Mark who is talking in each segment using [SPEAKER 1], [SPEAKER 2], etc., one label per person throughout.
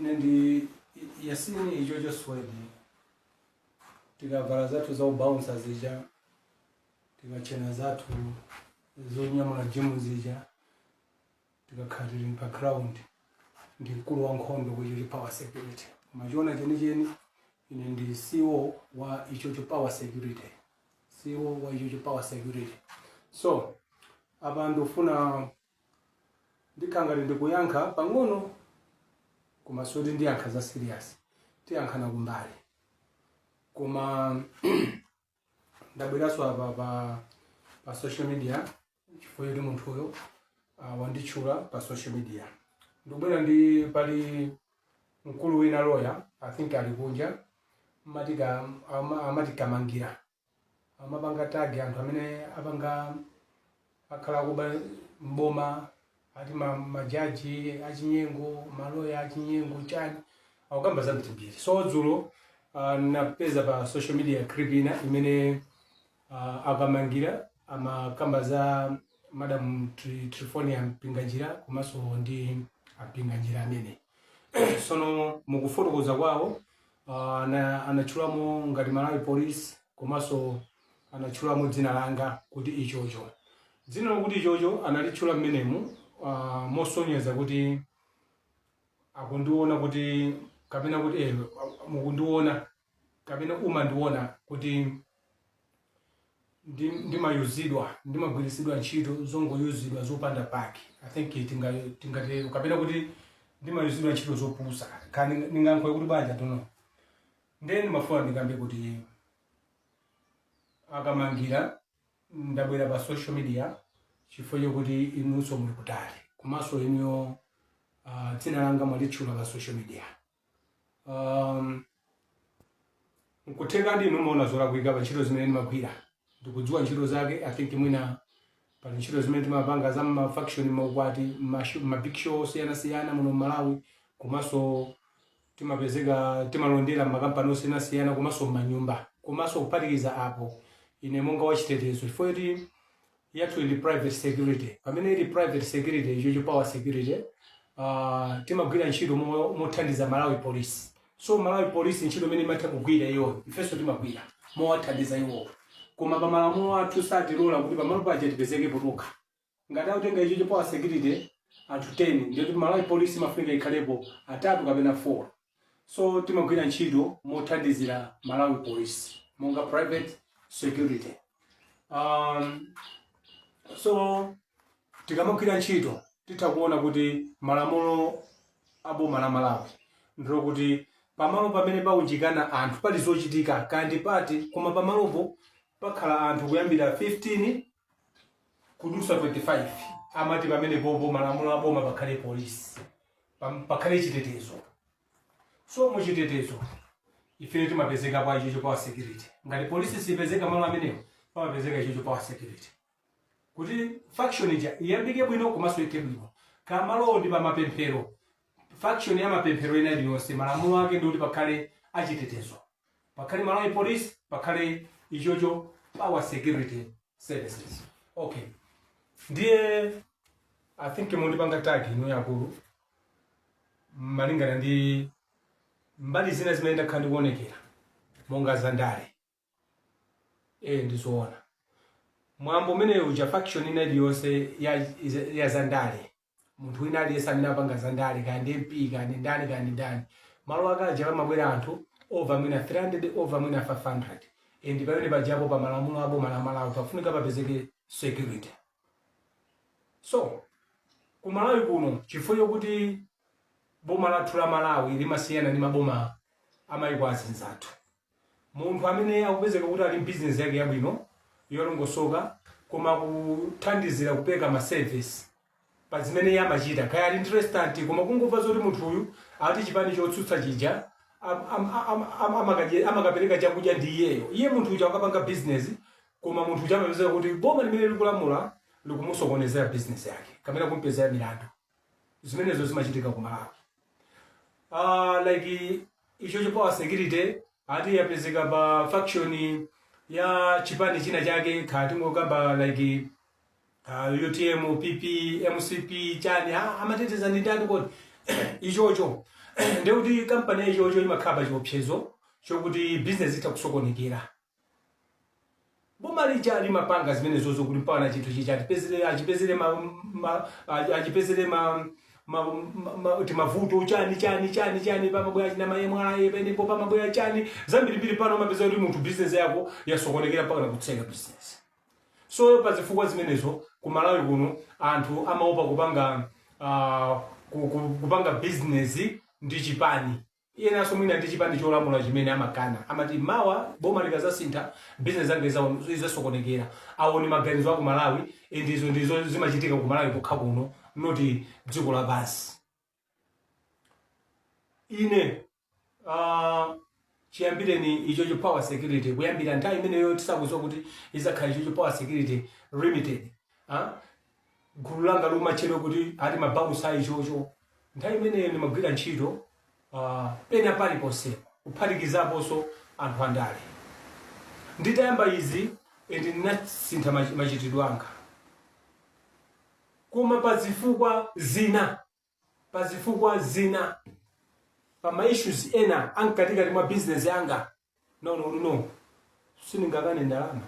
[SPEAKER 1] ine ndi yasini ichocho swedi tikavala zathu za ubouncer zija tikachena zathu zonyamula jimu zija tikakhalira pa ground ndi mkulu wa nkhondo kuichocho power security machiona chenicheni ine ndi CEO wa ichocho power security so apa ndifuna ndikangati ndikuyankha pang'ono kumasoti ndiyankha za serious tiyankhana kumbali koma ndabweranso apa pa social media chifukwa choti munthuyo wanditchula pa social media ndikubwera ndi pali mkulu wina lawyer I think ali kunja amatigamangira amapanga tagi anthu amene apanga akhala kuba mboma ati majaji achinyengo maloya achinyengo chani akukamba za mtimbiri so dzulo napeza pa social media clip ina imene akamangira amakamba za madam Trifonia Mpinganjira komanso ndi Mpinganjira amene sono mukufotokoza kwawo anatchulamo ngati Malawi Police komanso anatchulamo dzina langa kuti ichocho dzina lokuti ichocho analitchula mmenemu mosonyeza kuti akundiona kuti kapena kuti mukundiona kapena umandiona kuti ndimagwiritsidwa ntchito zongoyuzidwa zopanda pake I think tingati kapena kuti ndimayuzidwa ntchito zopusa kani ningankhoe kuti banja tono then mafuna ndikambe kuti akamangira ndabwera pa social media chifukwa chokuti inunso muli kutali komanso inuyo dzina langa mwalitchula pa social media nkutheka ndi inu muona zolakwika pa ntchito zimene ndimagwira ndikudziwa ntchito zake I think mwina pali ntchito zimene timapanga za mafaction maukwati mabig show osiyanasiyana muno Malawi komanso timalondera makampani osiyanasiyana komanso m'manyumba komanso kuphatikiza apo ine monga wachitetezo chifukwa kuti yathu ili private security pamene ili private security ichocho power security timagwira ntchito mothandiza Malawi Police so Malawi Police ntchito imene imatha kugwira iyo ifenso timagwira mowathandiza iwo koma pa malamulo athu satilola kuti pamalo paja tipezeke potokha ngati akutenga ichocho power security anthu 10 ndiyo kuti Malawi Police mafunika ikhalepo atatu kapena 4 so timagwira ntchito mothandizira Malawi Police monga private security so tikamagwira ntchito titakuona kuti malamulo aboma la Malawi ndiro kuti pamalo pamene paunjikana anthu pali zochitika kandi pati koma pamalopo pakhala anthu kuyambira 15 kudusa 25 amati pamene popo malamulo aboma pakhale police pakhale chitetezo so muchitetezo ifene timapezeka pa ichocho power security ngati police sipezeka malo amenewo pamapezeka ichocho power security kuti faction ija iyambike bwino komanso ite bwino kamalo ndi pamapemphero faction ya mapemphero ina iliyonse malamulo ake ndi kuti pakhale achitetezo pakhale Malawi Police pakhale ichocho power security services okay ndiye I think mundipanga tag ino yakulu malingana ndi mbali zina zimene ndakhala ndikuonekera monga zandale ndizoona mwambo umene uja faction ina iliyonse ya zandale munthu wina aliyense amene apanga zandale kandi MP kandi ndani malo akaja pamabwera anthu over mwina 300 over mwina 500 and pamene pajapo pa malamulo aboma la Malawi pafunika papezeke security so ku Malawi kuno chifukwa kuti boma lathu la Malawi limasiyana ndi maboma amayiko azinzathu munthu amene akupezeka kuti ali business yake yabwino yolongosoka koma kuthandizira kupeka ma service pa zimene yamachita kaya ali interested koma kungomva zoti munthu uyu ati chipani chotsutsa chija amakapereka chakudya ndi iye munthu uja akapanga business koma munthu uja amapezeka kuti boma limene likulamula likumusokonezera business yake kamene kumpezera milandu zimenezo zimachitika ku Malawi like ichocho power security ati yapezeka pa faction ya chipani china chake khati ngokamba like UTM, PP, MCP, chani amateteza ndi ndani kodi ichocho ndekuti kampani ichocho imakhala chiopsezo chokuti business itakusokonekera. Boma lija limapanga zimenezo kuti mpaka na chinthu chichi achipezere mavuto chani pamabwera china mayemwaye penepo pamabwera chani zambirimbiri pano mapeza kuti munthu business yako yasokonekera mpaka na kutseka business. So pazifukwa zimenezo ku Malawi kuno anthu amaopa kupanga business ndi chipani. Yenaso mwina ndi chipani cholamula chimene amakana amati mawa boma likazasintha business zake izasokonekera. Awo ni maganizo aku Malawi ndizo zimachitika ku Malawi kokha kuno noti dziko lapansi. Ine chiyambireni ichocho power security kuyambira nthawi imeneyo tisakudziwa kuti izakhala ichocho power security limited. Gulu langa lumachero kuti ati mabausa ichocho nthawi imeneyo ndimagwira ntchito pena paliponse kuphatikizaponso anthu andale. Nditayamba izi ndinasintha machitidwe anga. Koma pazifukwa zina pama issues ena ankatikati mwa business yanga no sindingakane ndalama.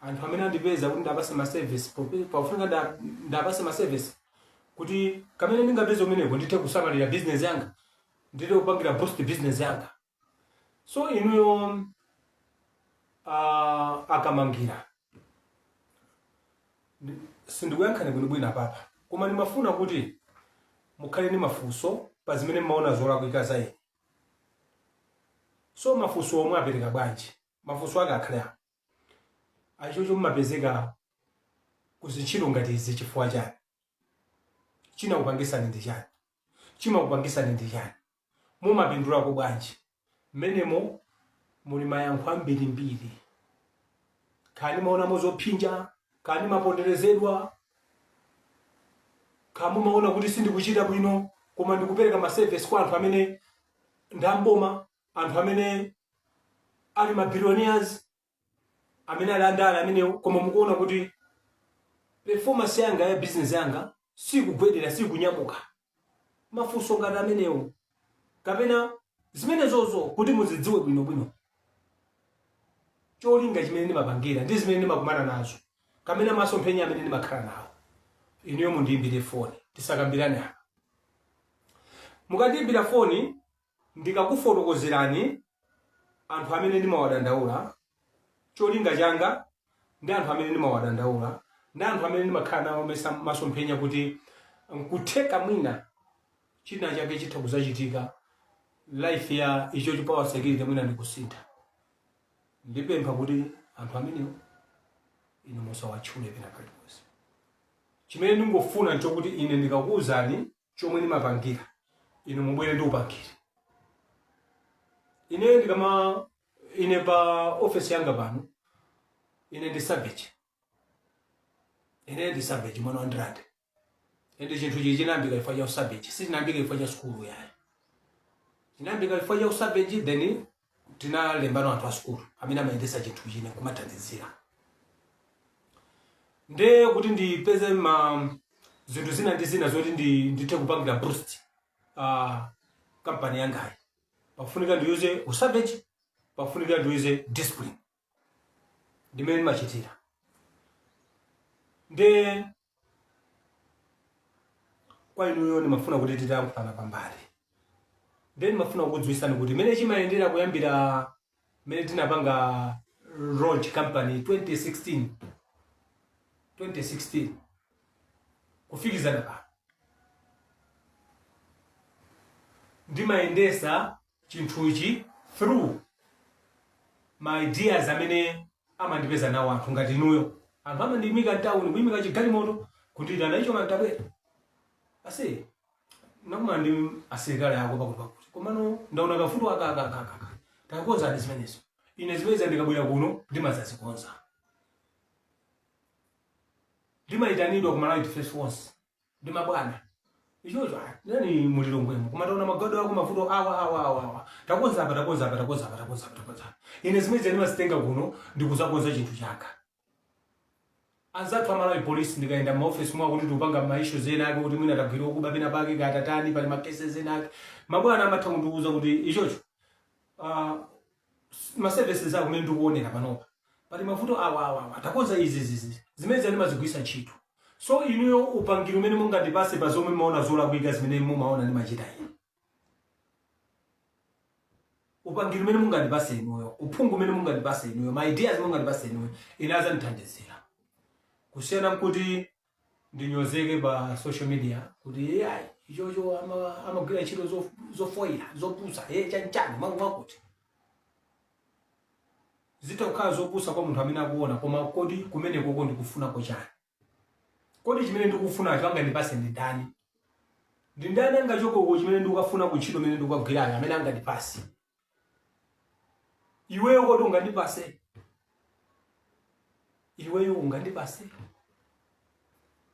[SPEAKER 1] Anthu amene andipeza kuti ndapase ma service pafunika ndapase ma service kuti kamene ndingapeza umeneko ndithe kusamalira business yanga ndithe kupangira boost business yanga. So inuyo akamangira sindikuyankhani bwinobwino papa koma ndimafuna kuti mukhale ni mafunso pa zimene mmaona zolakwika za ine. So mafunso omwe apereka bwanji? Mafunso ake akhale achocho mmapezeka kuzintchito ngati izi chifukwa chani? Chinakupangisani ndi chani? Chimakupangisani ndi chani? Mumapindulako bwanji? Mmenemo muli mayankho ambirimbiri. Kani maonamo zophinja, kani maponderezedwa, kama maona kuti sindikuchita bwino koma ndikupereka ma service kwa anthu amene ndamboma, anthu amene ali ma billionaires, amene ali andale amene koma mukuona kuti performance yanga ya business yanga sikugwedera sikunyamuka. Mafunso ngati amenewo kapena zimenezozo kuti muzidziwe bwinobwino cholinga chimene ndimapangira ndi zimene ndimakumana nazo kamena masomphenya amene ndimakhala nawo. Inuyo mundiyimbire foni tisakambirane apa. Mukandiyimbira foni ndikakufotokozerani anthu amene ndimawadandaula, cholinga changa ndi anthu amene ndimawadandaula ndi anthu amene ndimakhala nawo masomphenya kuti nkutheka mwina china chake chitha kuzachitika life ya ichocho power security mwina ndikusintha. Ndipempha kuti anthu amenewo inu musawatchule pena paliponse. Chimene ndingofuna nchokuti ine ndikakuwuzani chomwe ndimapangira inu mubwere ndi upangire. Ine pa office yanga pano ine ndi savage. Ine ndi savage mwana wa ndirande. Ende chinthu chichi chinambika chifukwa cha savage, sitinambika chifukwa cha skulu yayi. Chinambika chifukwa cha savage then tinalembana anthu a skulu amene amayendesa chinthu chine kumathandizira. Nde kuti ndipeze zinthu zina ndi zina zoti ndithe kupangira boost kampani yangayi. Pafunika ndiyuze usavage, pafunika ndiyuze discipline. Ndimene ndimachitira. Nde kwa inuyo ndimafuna kuti titayankhulana pambali. Nde ndimafuna kukudziwisani kuti mene chimayendera kuyambira mene tinapanga launch company 2016 kufikizana pa ndimayendesa chinthuchi through my ideas amene amandipeza nawo anthu ngati inuyo. Anthu amandiyimika mtawuni kuyimika chigalimoto kundiyitana icho mantabwera ase nakuma ndi asilikali ako pakuti komano ndaona kafundo aka takonza zimenezo. Ine zimene ndikabwera kuno ndimazazikonza. Ndimayitanidwa ku Malawi Defense Force ndimabwana ichocho nani mulilongwemo kumataona magado ako mafundo awa takonza apa. Ine zimene ndimazitenga kuno ndikuzakonza chinthu changa. anzathu amalawi polisi ndikaenda maofisi mwa kuti tupanga maisho zena ake kuti mwina tagwira okuba pena pake katatani pali makese zena ake mabwana amatha kundiuza kuti ichocho ma services ako mene ndikuonera panopa pali mavuto awa takonza izi zimene zimazigwisa ntchito. So inuyo upangiro umene mungandipase pa zomwe mumaona zolakwika zimene mumaona ndi machita ine. Upangiro umene mungandipase inuyo, uphungu umene mungandipase inuyo, ma ideas mungandipase inuyo, inaza ndithandizira. Kusiyana kuti ndinyozeke pa social media kuti yayi ichocho amagwira ntchito zofoira zopusa chanchani mwakuti zitakhala zopusa kwa munthu amene akuona koma kodi kumene koko ndikufuna kochani. Kodi chimene ndikufuna changa ndipase ndani? Ndi ndani angachokoko chimene ndikufuna kuntchito imene ndikugwirayo amene angandipase? Iweyo kodi ungandipase? Iweyo ungandipase?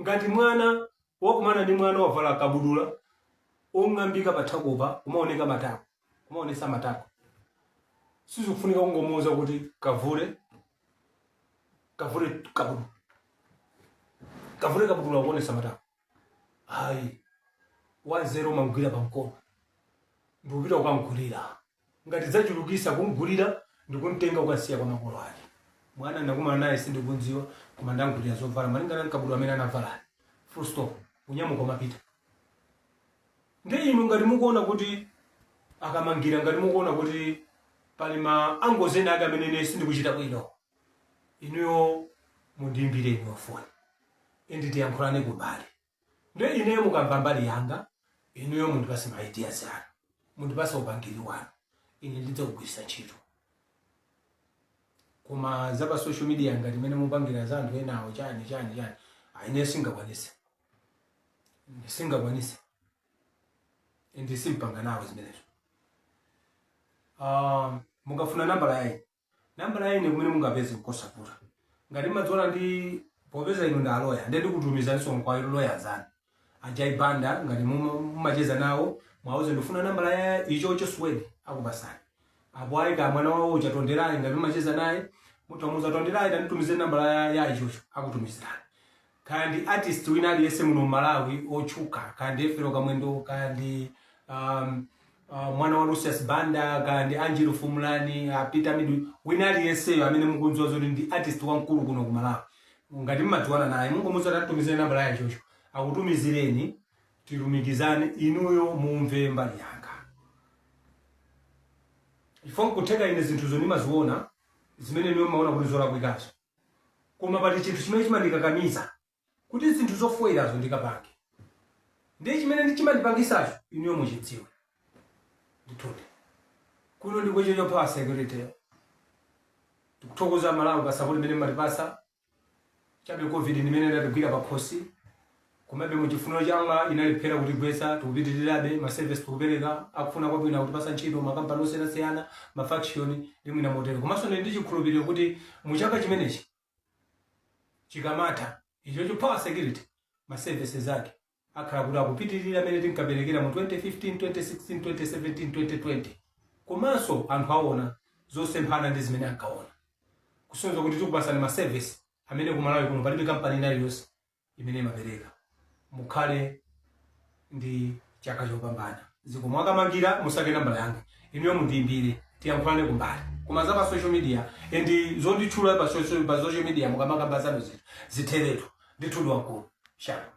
[SPEAKER 1] Ngati mwana wakumana ndi mwana wavala kabudula ong'ambika pathakopa umaoneka matako umaonesa matako sizikufunika kungomuuza kuti kavule kabudula kuonesa matako. Hayi 10 mangwira pamkono ndikupita ukamgulira. Ngati zachulukisa kumgulira ndikuntenga ukasiya kwa makolo ake. Mwana ndakumana naye sindikunziwa koma ndangulira zovala malingana nkabudula amene anavala. Full stop. Unyamuka mapita. Ndi inu ngati mukuona kuti akamangira ngati mukuona kuti pali ma angozena ake amene sindikuchita bwino. Inuyo mundiimbire inu phone. Indi tiyankhulane kubali. Ndi ineyo mukamva mbali yanga, inuyo mundipase ma ideas anu. Mundipase upangiri wanu. Ine ndidzakugwisa ntchito. Koma zapa social media ngati mene mupangira za anthu enawo chani aine singakwanise indi simpanga nawo zimenezo. Mungafuna nambala yaine kumene mungapeze nkosapura ngati madzola ndi popeza ino nda lawyer ndi ndikutumizanso kwa lawyer zanu ajaibanda ngati mumacheza nawo mwauze ndifuna nambala ya ichocho Swede akupasani apo aika mwana wawo uchatonderayi ngati mumacheza naye mutamuza tonderayi nditumize nambala ya ichocho akutumizirani. Kandi artist wina aliyese muno Malawi ochuka kandi Efero Kamwendo kandi mwana wa Lucius Banda kandi Angelo Fumulani Peter Midu wina aliyese amene mukunziwa zoti ndi artist wankulu kuno ku Malawi ngati mmadziwana naye mungomuza tatumize nambala ya ichocho akutumizireni tilumikizane inuyo mumve mbali yanga. Ifo kuteka ine zinthu zonimaziona zimene niyo maona kuti zolakwikazo koma pali chinthu chimene chimandikakamiza kuti zinthu zofoyerazo ndikapange ndiye chimene ndichimandipangisacho inuyo muchidziwe ndithuti kuno ndikwechecho pa secretary tikuthokoza Malawi kasapoti mene matipasa chabe covid nimene ndatigwira pa khosi komabe muchifuniro changa inaliphera kuti gwesa tikupitirirabe ma service tikupereka akufuna kwabwino kuti pasa ntchito makampani osiyanasiyana ma faction limwina motero komanso ndi chikhulupiriro kuti muchaka chimenechi chikamatha ichocho power security ma services ake akhala kuti akupitirira amene tinkaperekera mu 2015 2016 2017 2020 komanso anthu aona zosemphana ndi zimene ankaona kusonyeza kuti tikupasani ma service amene ku Malawi kuno palibe kampani inaliyonse imene imapereka. Mukhale ndi chaka chopambana. Ziko mwakamangira musake nambala yanga inuyo mundiimbire tiyankhulane kumbali koma za pa social media endi zonditchula pa social media mukamakamba zanu zithu zitheretu ndithudi wankulu. Shalom.